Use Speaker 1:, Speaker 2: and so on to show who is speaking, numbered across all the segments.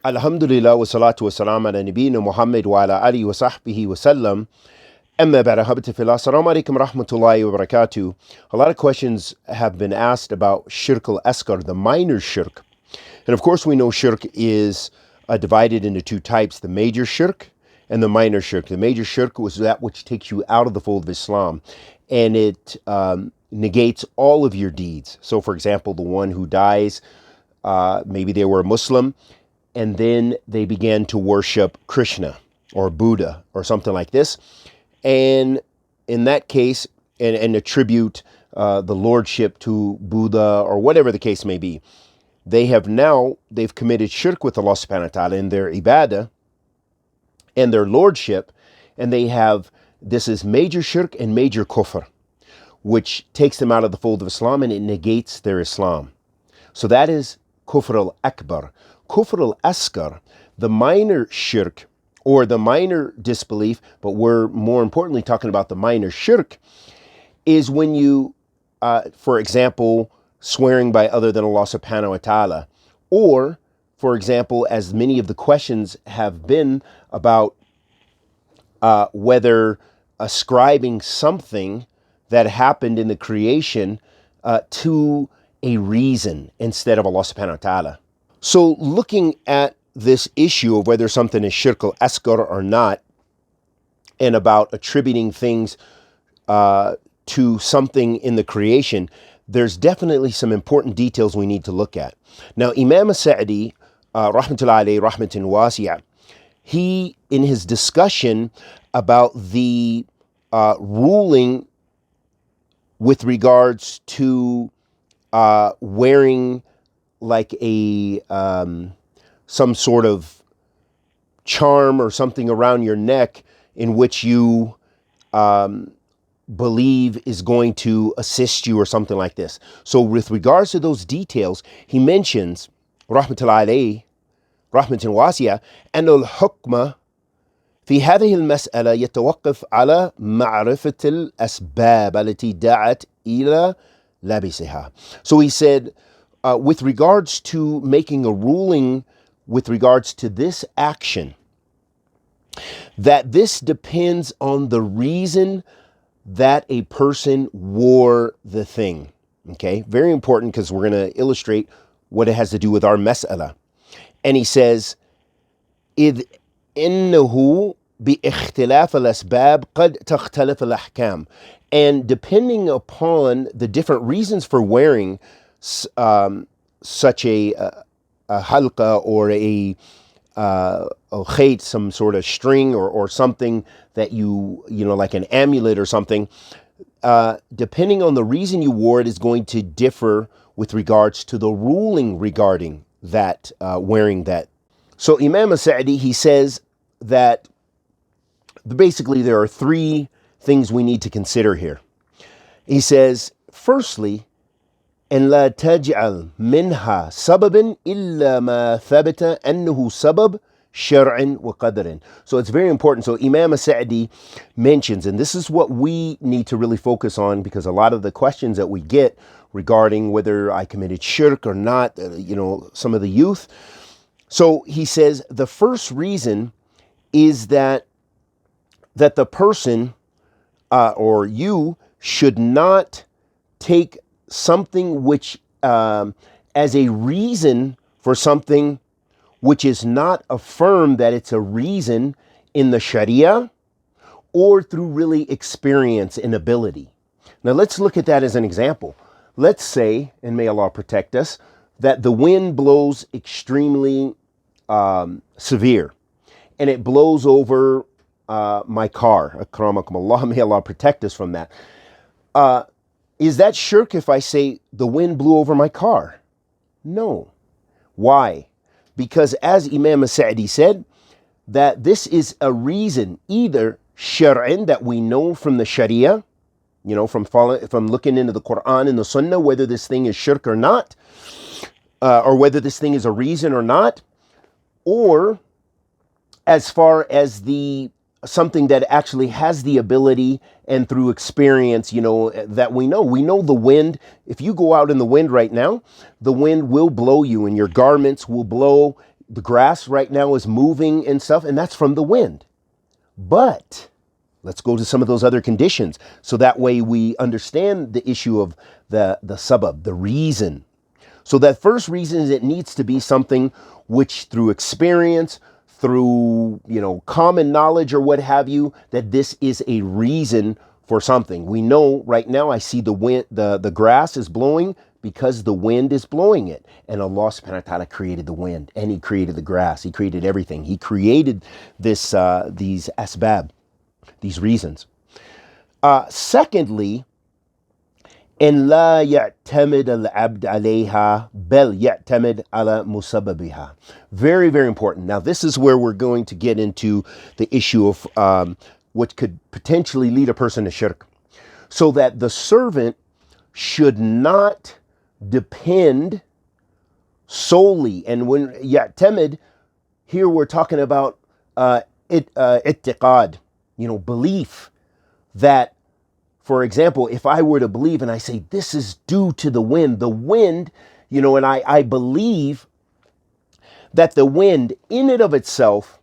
Speaker 1: Alhamdulillah wa salatu wa salam ala nabiyyina Muhammad wa ala alihi wa sahbihi wa sallam. Amma ba'da, habati fillah. Assalamu alaikum rahmatullahi wa barakatuh. A lot of questions have been asked about shirk al-asghar, the minor shirk. And of course we know shirk is divided into two types, the major shirk and the minor shirk. The major shirk was that which takes you out of the fold of Islam, and it negates all of your deeds. So for example, the one who dies, maybe they were a Muslim, and then they began to worship Krishna or Buddha or something like this. And in that case, and attribute the lordship to Buddha or whatever the case may be, they've committed shirk with Allah subhanahu wa ta'ala in their ibadah and their lordship. And this is major shirk and major kufr, which takes them out of the fold of Islam and it negates their Islam. So that is kufr al-akbar. Kufr al-asghar, the minor shirk, or the minor disbelief, but we're more importantly talking about the minor shirk, is when you, for example, swearing by other than Allah subhanahu wa ta'ala, or, for example, as many of the questions have been about whether ascribing something that happened in the creation to a reason instead of Allah subhanahu wa ta'ala. So looking at this issue of whether something is shirk al-asghar or not, and about attributing things to something in the creation, there's definitely some important details we need to look at. Now, Imam Sa'di, rahmatullahi alayhi, rahmatin wasi'ah, he, in his discussion about the ruling with regards to wearing like a some sort of charm or something around your neck in which you believe is going to assist you or something like this. So with regards to those details, he mentions, rahmatullahi alayhi, rahmatin wasi'ah, أن الحكم في هذه المسألة يتوقف على معرفة الأسباب التي دعت إلى لبسها. So he said, with regards to making a ruling with regards to this action, that this depends on the reason that a person wore the thing. Okay, very important, because we're going to illustrate what it has to do with our mas'ala. And he says, إذ إنه باختلاف الأسباب قد تختلف الأحكام. And depending upon the different reasons for wearing such a halqa or a khayt, some sort of string or something that you know, like an amulet or something, depending on the reason you wore it is going to differ with regards to the ruling regarding that, wearing that. So Imam Sa'di, he says that basically there are three things we need to consider here. He says, firstly, أن لا تجعل منها سببا إلا ما ثبت أنه سبب شرع وقدر. So it's very important. So Imam Sa'di mentions, and this is what we need to really focus on, because a lot of the questions that we get regarding whether I committed shirk or not, you know, some of the youth. So he says the first reason is that the person or you should not take something which as a reason for something which is not affirmed that it's a reason in the Sharia or through really experience and ability. Now let's look at that as an example. Let's say, and may Allah protect us, that the wind blows extremely severe and it blows over my car. Akramakum Allah, may Allah protect us from that. Is that shirk if I say the wind blew over my car? No. Why? Because as Imam Sa'di said, that this is a reason, either shar'an, that we know from the Sharia, you know, from looking into the Quran and the Sunnah, whether this thing is shirk or not, or whether this thing is a reason or not, or as far as something that actually has the ability and through experience, you know, that we know the wind. If you go out in the wind right now, the wind will blow you and your garments will blow, the grass right now is moving and stuff, and that's from the wind. But let's go to some of those other conditions, so that way we understand the issue of the sabab, the reason. So that first reason is it needs to be something which, through experience, through, common knowledge or what have you, that this is a reason for something. We know right now, I see the wind, the grass is blowing because the wind is blowing it. And Allah subhanahu wa ta'ala created the wind, and He created the grass. He created everything. He created these asbab, these reasons. Secondly, إن لا يعتمد العبد عليها بل يعتمد على مسببها. Very, very important. Now, this is where we're going to get into the issue of what could potentially lead a person to shirk. So that the servant should not depend solely. And when ya'tamid, here we're talking about ittiqad, belief that, for example, if I were to believe and I say, this is due to the wind, and I believe that the wind in and of itself,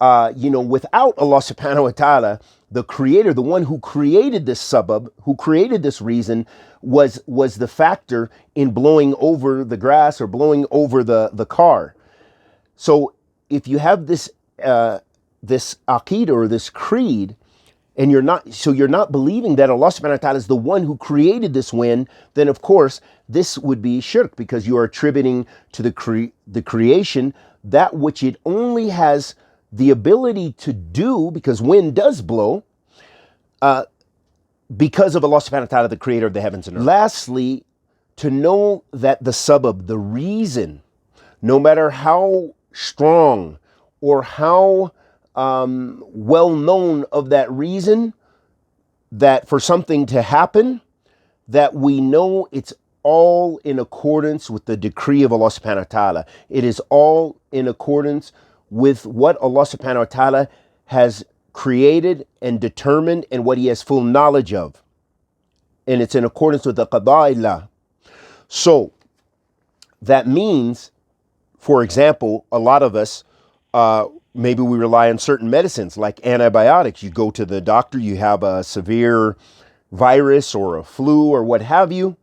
Speaker 1: without Allah subhanahu wa ta'ala, the creator, the one who created this sabab, who created this reason, was the factor in blowing over the grass or blowing over the car. So if you have this aqeedah or this creed, and you're not believing that Allah subhanahu wa ta'ala is the one who created this wind, then of course this would be shirk, because you are attributing to the creation that which it only has the ability to do, because wind does blow, because of Allah subhanahu wa ta'ala, the creator of the heavens and earth. Lastly, to know that the sabab, the reason, no matter how strong or how well known of that reason, that for something to happen, that we know it's all in accordance with the decree of Allah subhanahu wa ta'ala. It is all in accordance with what Allah subhanahu wa ta'ala has created and determined, and what He has full knowledge of. And it's in accordance with the qada'illah. So that means, for example, a lot of us, maybe we rely on certain medicines like antibiotics. You go to the doctor, you have a severe virus or a flu or what have you,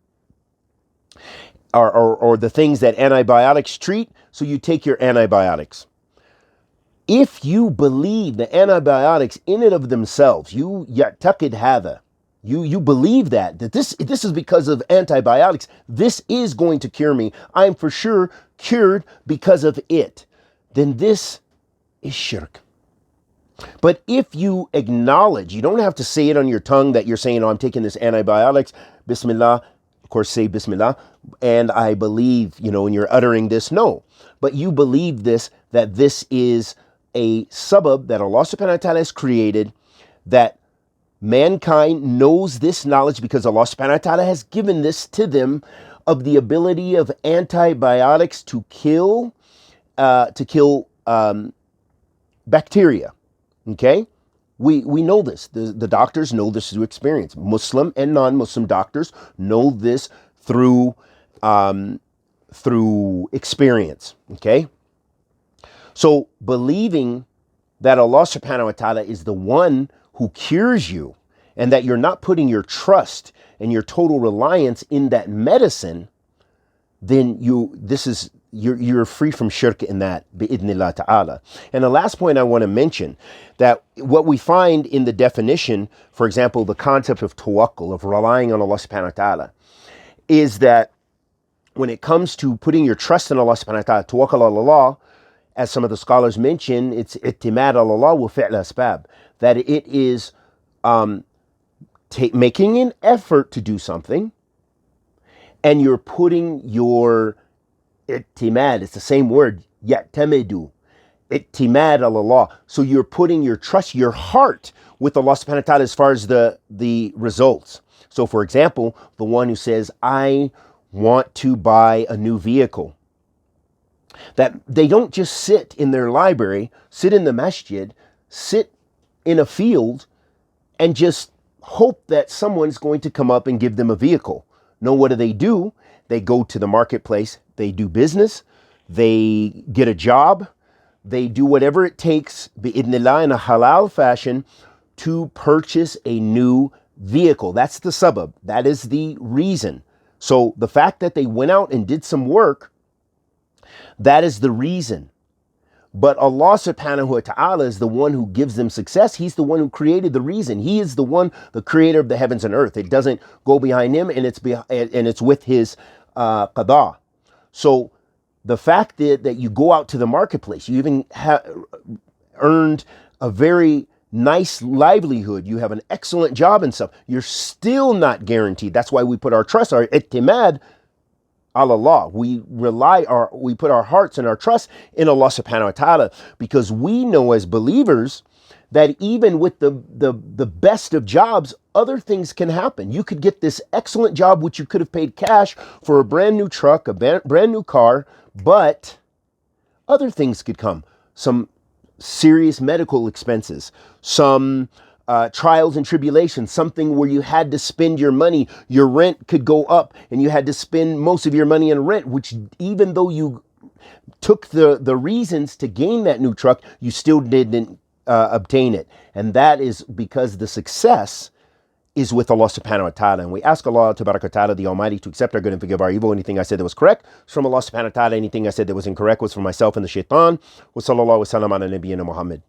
Speaker 1: or the things that antibiotics treat, so you take your antibiotics. If you believe the antibiotics in and of themselves, you ya'taqid hadha, you believe that this is because of antibiotics, this is going to cure me, I'm for sure cured because of it, then this is shirk. But if you acknowledge, you don't have to say it on your tongue that you're saying, I'm taking this antibiotics, Bismillah, of course say Bismillah, and I believe, when you're uttering this, no. But you believe this, that this is a sabab that Allah subhanahu wa ta'ala has created, that mankind knows this knowledge because Allah subhanahu wa ta'ala has given this to them, of the ability of antibiotics to kill bacteria. Okay, we know this. The doctors know this through experience. Muslim and non-Muslim doctors know this through experience. Okay, so believing that Allah subhanahu wa ta'ala is the one who cures you, and that you're not putting your trust and your total reliance in that medicine, then you're free from shirk in that, bi'idhnillah ta'ala. And the last point I want to mention, that what we find in the definition, for example, the concept of tawakkul, of relying on Allah subhanahu wa ta'ala, is that when it comes to putting your trust in Allah subhanahu wa ta'ala, tawakkul ala Allah, as some of the scholars mention, it's i'timad ala Allah wa fi'l asbab, that it is making an effort to do something, and you're putting your i'timad, it's the same word, ya'tamidu, i'timad ala Allah. So you're putting your trust, your heart with Allah subhanahu wa ta'ala as far as the results. So for example, the one who says, I want to buy a new vehicle, that they don't just sit in their library, sit in the masjid, sit in a field, and just hope that someone's going to come up and give them a vehicle. No, what do? They go to the marketplace, they do business, They get a job. They do whatever it takes, bi'idhnillah, in a halal fashion, to purchase a new vehicle. That's the sabab. That is the reason. So the fact that they went out and did some work, that is the reason. But Allah subhanahu wa ta'ala is the one who gives them success. He's the one who created the reason. He is the one, the creator of the heavens and earth. It doesn't go behind him, and it's with his qada. So the fact that you go out to the marketplace, you even have earned a very nice livelihood, you have an excellent job and stuff, you're still not guaranteed. That's why we put our trust, our i'timad, Allah. We put our hearts and our trust in Allah subhanahu wa ta'ala, because we know as believers that even with the best of jobs, other things can happen. You could get this excellent job, which you could have paid cash for, a brand new truck, a brand new car, but other things could come. Some serious medical expenses, some trials and tribulations, something where you had to spend your money, your rent could go up, and you had to spend most of your money in rent, which even though you took the reasons to gain that new truck, you still didn't obtain it. And that is because the success is with Allah subhanahu wa ta'ala. And we ask Allah tabaraka wa ta'ala, the Almighty, to accept our good and forgive our evil. Anything I said that was correct was from Allah subhanahu wa ta'ala. Anything I said that was incorrect was from myself and the shaitan. Wa sallallahu wa sallam ala nabiyyina Muhammad.